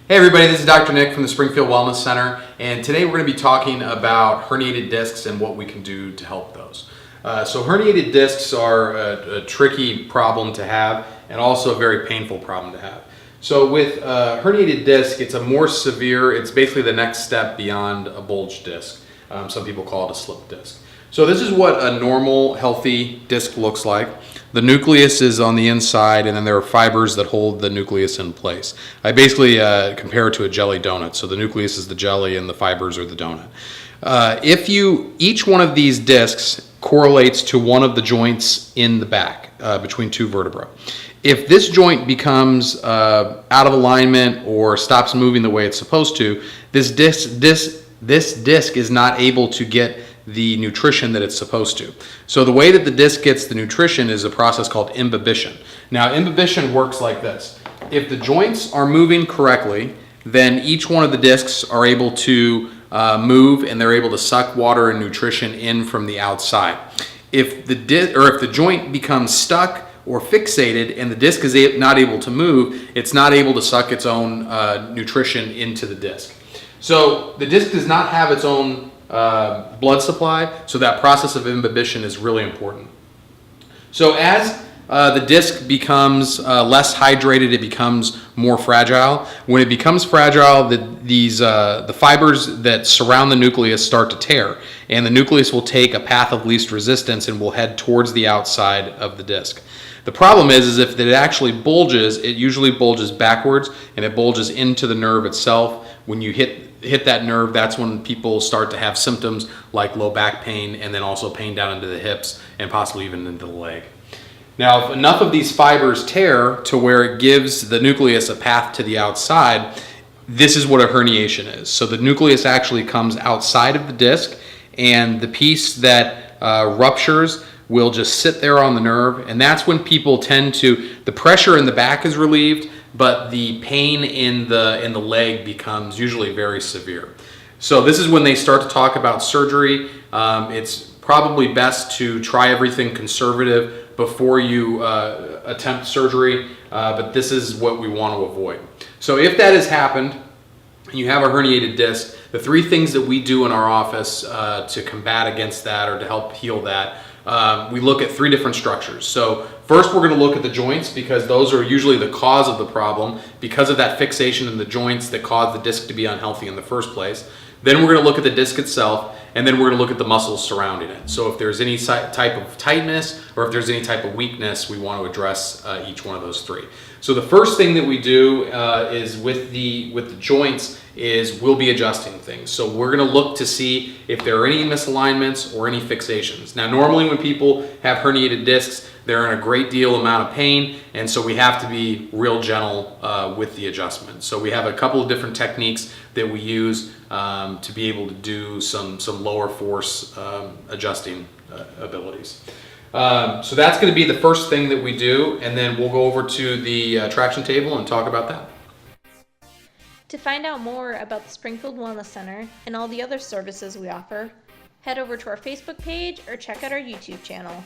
Hey everybody, this is Dr. Nick from the Springfield Wellness Center, and today we're going to be talking about herniated discs and what we can do to help those. So herniated discs are a tricky problem to have and also a very painful problem to have. So with herniated disc, it's a more severe, it's basically the next step beyond a bulge disc. Some people call it a slip disc. So this is what a normal, healthy disc looks like. The nucleus is on the inside, and then there are fibers that hold the nucleus in place. I basically compare it to a jelly donut. So the nucleus is the jelly and the fibers are the donut. Each one of these discs correlates to one of the joints in the back between two vertebrae. If this joint becomes out of alignment or stops moving the way it's supposed to, this disc is not able to get the nutrition that it's supposed to. So the way that the disc gets the nutrition is a process called imbibition. Now, imbibition works like this. If the joints are moving correctly, then each one of the discs are able to move, and they're able to suck water and nutrition in from the outside. If the joint becomes stuck or fixated and the disc is not able to move, it's not able to suck its own nutrition into the disc. So the disc does not have its own blood supply, so that process of imbibition is really important. So as the disc becomes less hydrated, it becomes more fragile. When it becomes fragile, the fibers that surround the nucleus start to tear, and the nucleus will take a path of least resistance and will head towards the outside of the disc. The problem is if it actually bulges, it usually bulges backwards, and it bulges into the nerve itself. When you hit that nerve, that's when people start to have symptoms like low back pain, and then also pain down into the hips and possibly even into the leg. Now, if enough of these fibers tear to where it gives the nucleus a path to the outside, this is what a herniation is. So the nucleus actually comes outside of the disc, and the piece that ruptures will just sit there on the nerve, and that's when people the pressure in the back is relieved, but the pain in the leg becomes usually very severe. So this is when they start to talk about surgery. It's probably best to try everything conservative before you attempt surgery, but this is what we want to avoid. So if that has happened, and you have a herniated disc, the three things that we do in our office to combat against that or to help heal that, we look at three different structures. So first we're going to look at the joints, because those are usually the cause of the problem because of that fixation in the joints that caused the disc to be unhealthy in the first place. Then we're going to look at the disc itself, and then we're going to look at the muscles surrounding it. So if there's any type of tightness or if there's any type of weakness, we want to address each one of those three. So the first thing that we do is with the joints is we'll be adjusting things. So we're going to look to see if there are any misalignments or any fixations. Now, normally when people have herniated discs, they're in a great deal amount of pain, and so we have to be real gentle with the adjustment. So we have a couple of different techniques that we use to be able to do some lower force adjusting abilities. So that's going to be the first thing that we do, and then we'll go over to the traction table and talk about that. To find out more about the Springfield Wellness Center and all the other services we offer, head over to our Facebook page or check out our YouTube channel.